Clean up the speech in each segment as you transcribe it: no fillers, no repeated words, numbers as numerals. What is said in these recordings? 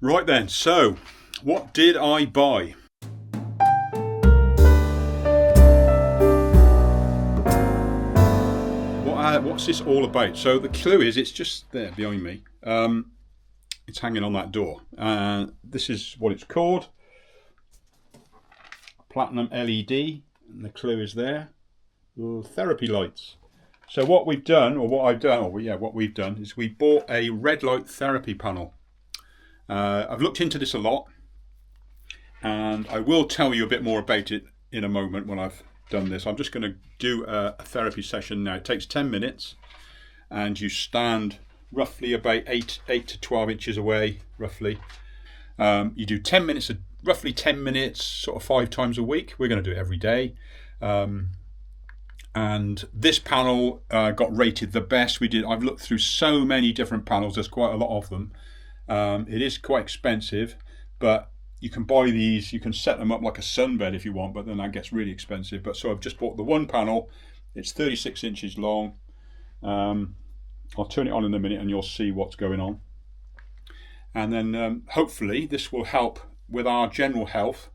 Right then, so what did I buy? What's this all about? So the clue is it's just there behind me. It's hanging on that door. This is what it's called. Platinum LED, and the clue is there. Therapy lights. So what we've done, or what I've done, what we've done is we bought a red light therapy panel. I've looked into this a lot, and I will tell you a bit more about it in a moment when I've done this. I'm just going to do a therapy session now. It takes 10 minutes, and you stand roughly about 8 to 12 inches away, roughly. You do 10 minutes, roughly 10 minutes, sort of 5 times a week. We're going to do it every day. And this panel got rated the best. I've looked through so many different panels. There's quite a lot of them. It is quite expensive, but you can buy these. You can set them up like a sunbed if you want, but then that gets really expensive. But so I've just bought the one panel. It's 36 inches long. I'll turn it on in a minute and you'll see what's going on. And then hopefully this will help with our general health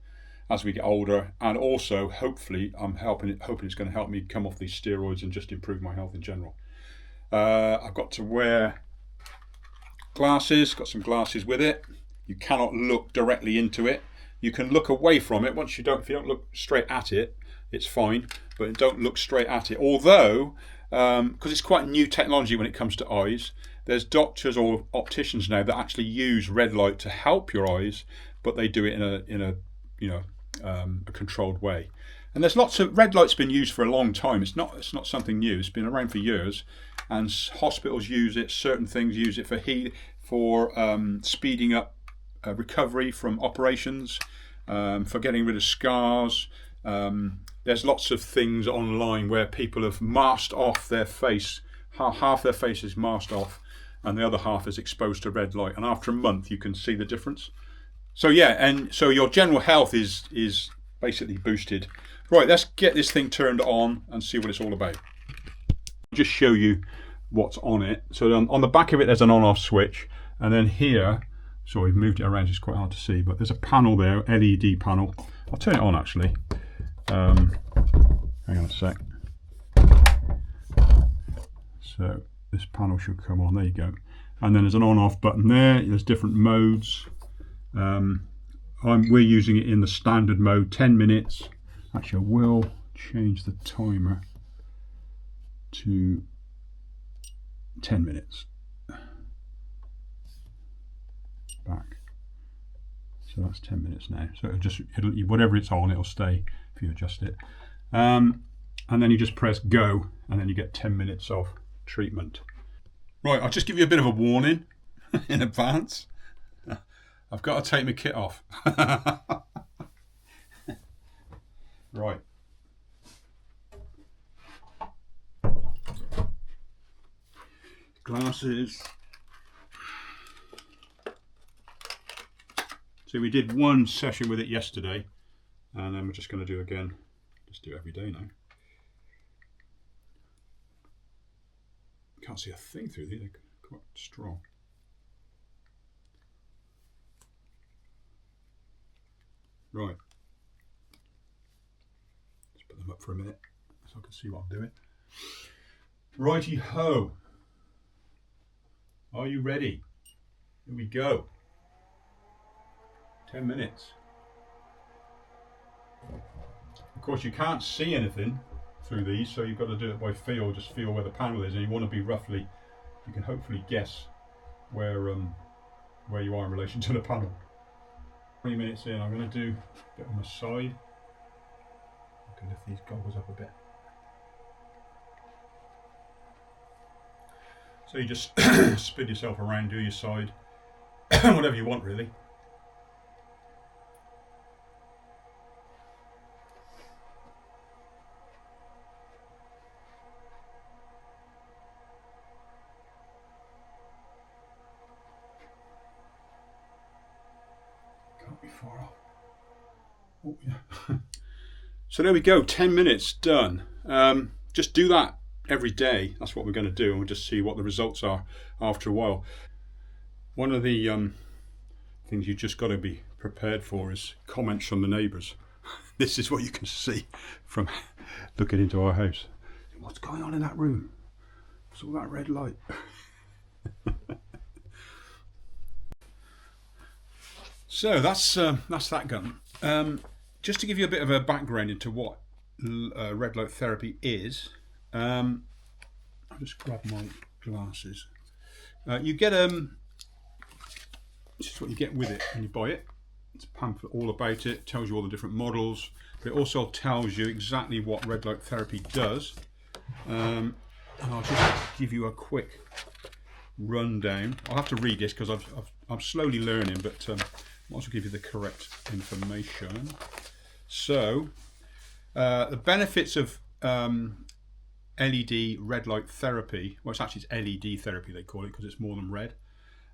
as we get older, and also hopefully hoping it's going to help me come off these steroids and just improve my health in general. I've got to wear glasses, got some glasses with it. You cannot look directly into it. You can look away from it. If you don't look straight at it, it's fine, but don't look straight at it. Although, because it's quite new technology when it comes to eyes, there's doctors or opticians now that actually use red light to help your eyes, but they do it in a controlled way. And there's lots of red light's been used for a long time. It's not something new. It's been around for years, and hospitals use it. Certain things use it for speeding up recovery from operations, for getting rid of scars. There's lots of things online where people have masked off their face. Half their face is masked off, and the other half is exposed to red light. And after a month, you can see the difference. So yeah, and so your general health is basically boosted. Right, let's get this thing turned on and see what it's all about. I'll just show you what's on it. So on the back of it, there's an on-off switch, and then here, so we've moved it around, it's quite hard to see, but there's a panel there, LED panel. I'll turn it on actually. Hang on a sec. So this panel should come on, there you go. And then there's an on-off button there, there's different modes. We're using it in the standard mode, 10 minutes. Actually, I will change the timer to 10 minutes. Back. So that's 10 minutes now. So it'll whatever it's on, it'll stay if you adjust it. And then you just press go, and then you get 10 minutes of treatment. Right, I'll just give you a bit of a warning in advance. I've got to take my kit off. Right. Glasses. So we did one session with it yesterday, and then we're just going to do again. Just do it every day now. Can't see a thing through these, they're quite strong. Right. Let's put them up for a minute so I can see what I'm doing. Righty ho. Are you ready? Here we go. 10 minutes. Of course, you can't see anything through these, so you've got to do it by feel. Just feel where the panel is, and you want to be roughly. You can hopefully guess where you are in relation to the panel. 20 minutes in, I'm going to do a bit on the side. I can lift these goggles up a bit. So you just spin yourself around, do your side, whatever you want really. Can't be far off. Oh, yeah. So there we go, 10 minutes done. Just do that every day. That's what we're going to do, and we'll just see what the results are after a while. One of the things you just got to be prepared for is comments from the neighbours. This is what you can see from looking into our house. What's going on in that room? What's all that red light? So that's that gun. Just to give you a bit of a background into what red light therapy is, I'll just grab my glasses. You get this is what you get with it when you buy it. It's a pamphlet all about it. Tells you all the different models, but it also tells you exactly what red light therapy does. And I'll just give you a quick rundown. I'll have to read this because I'm slowly learning, but I'll also give you the correct information. So, the benefits of LED red light therapy, well, it's actually LED therapy they call it because it's more than red.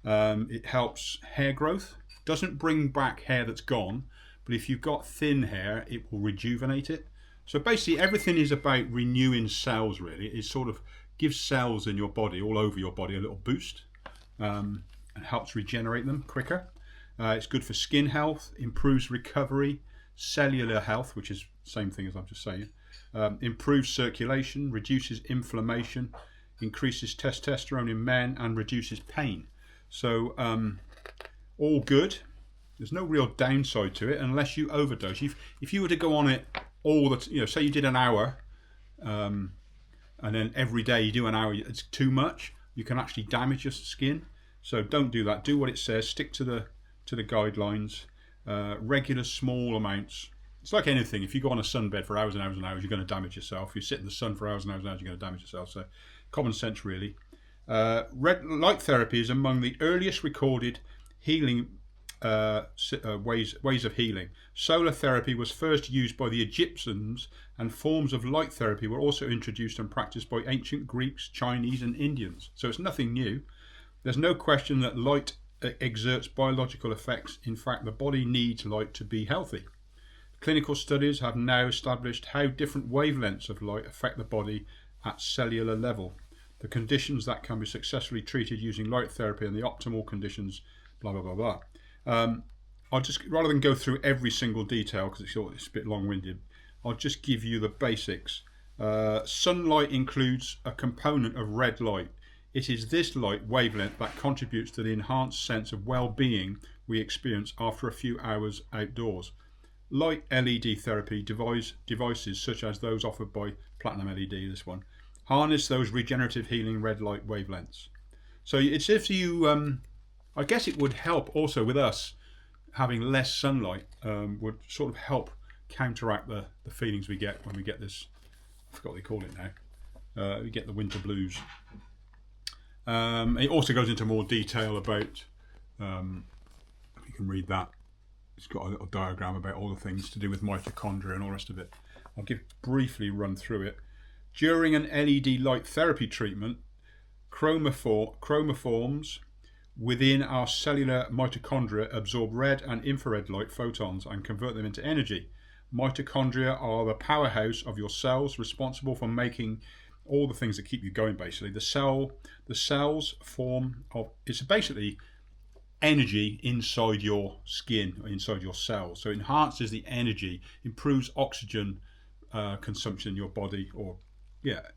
It helps hair growth, doesn't bring back hair that's gone, but if you've got thin hair, it will rejuvenate it. So basically everything is about renewing cells really. It sort of gives cells in your body, all over your body, a little boost and helps regenerate them quicker. It's good for skin health, improves recovery, cellular health, which is the same thing as I'm just saying, improves circulation, reduces inflammation, increases testosterone in men and reduces pain. So all good. There's no real downside to it unless you overdose. If you were to go on it all the, say you did an hour, and then every day you do an hour, it's too much. You can actually damage your skin. So don't do that. Do what it says. Stick to the guidelines. Regular small amounts. It's like anything. If you go on a sunbed for hours and hours and hours, you're going to damage yourself. If you sit in the sun for hours and hours and hours, you're going to damage yourself. So common sense, really. Red light therapy is among the earliest recorded healing ways of healing. Solar therapy was first used by the Egyptians, and forms of light therapy were also introduced and practiced by ancient Greeks, Chinese, and Indians. So it's nothing new. There's no question that light exerts biological effects. In fact, the body needs light to be healthy. Clinical studies have now established how different wavelengths of light affect the body at cellular level. The conditions that can be successfully treated using light therapy and the optimal conditions, blah, blah, blah, blah. I'll just, rather than go through every single detail, because it's a bit long-winded, I'll just give you the basics. Sunlight includes a component of red light. It is this light wavelength that contributes to the enhanced sense of well-being we experience after a few hours outdoors. Light LED therapy devices such as those offered by Platinum LED, this one, harness those regenerative healing red light wavelengths. So it's if you, I guess it would help also with us having less sunlight, would sort of help counteract the feelings we get when we get this, I forgot what they call it now, we get the winter blues. It also goes into more detail about, if you can read that, it's got a little diagram about all the things to do with mitochondria and all the rest of it. I'll briefly run through it. During an LED light therapy treatment, chromophores within our cellular mitochondria absorb red and infrared light photons and convert them into energy. Mitochondria are the powerhouse of your cells, responsible for making all the things that keep you going, basically. The cells form of, it's basically energy inside your skin, or inside your cells. So it enhances the energy, improves oxygen consumption in your body,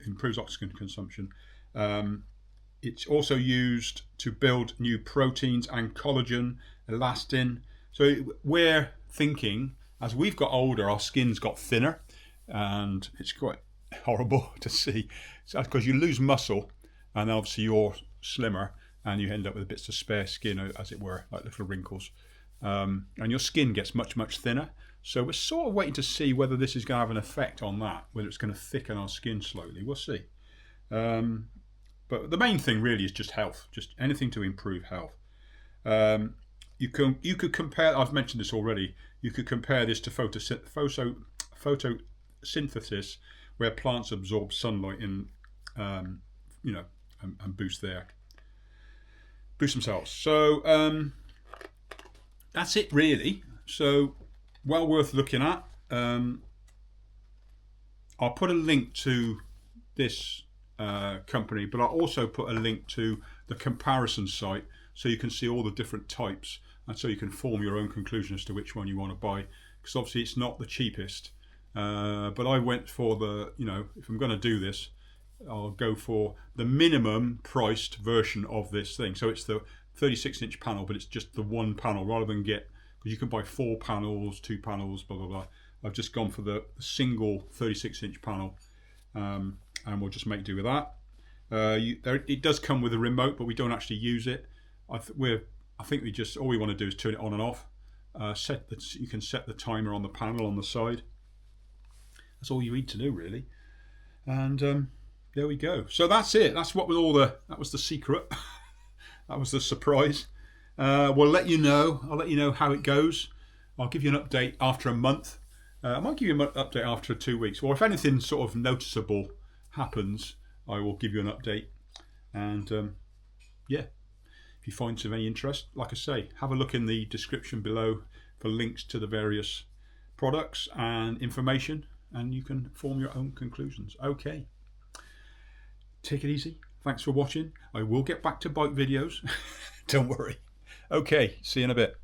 improves oxygen consumption. It's also used to build new proteins and collagen, elastin. So we're thinking, as we've got older, our skin's got thinner, and it's quite horrible to see. So because you lose muscle, and obviously you're slimmer, and you end up with bits of spare skin, as it were, like little wrinkles. And your skin gets much, much thinner. So we're sort of waiting to see whether this is going to have an effect on that, whether it's going to thicken our skin slowly. We'll see. But the main thing really is just health, just anything to improve health. You could compare, I've mentioned this already, you could compare this to photosynthesis, where plants absorb sunlight and boost themselves. So that's it really. So well worth looking at. I'll put a link to this company, but I'll also put a link to the comparison site so you can see all the different types, and so you can form your own conclusion as to which one you want to buy, because obviously it's not the cheapest, but I went for the, if I'm going to do this, I'll go for the minimum priced version of this thing. So it's the 36-inch panel, but it's just the one panel rather than because you can buy 4 panels, 2 panels, blah blah blah. I've just gone for the single 36-inch panel, and we'll just make do with that. It does come with a remote, but we don't actually use it. I think we just, all we want to do is turn it on and off. You can set the timer on the panel on the side. That's all you need to do, really. And there we go. So that's it. That's what that was the secret. That was the surprise. We'll let you know. I'll let you know how it goes. I'll give you an update after a month. I might give you an update after 2 weeks. Or if anything sort of noticeable happens, I will give you an update. And yeah, if you find of any interest, like I say, have a look in the description below for links to the various products and information, and you can form your own conclusions. Okay. Take it easy. Thanks for watching. I will get back to bike videos. Don't worry. Okay, see you in a bit.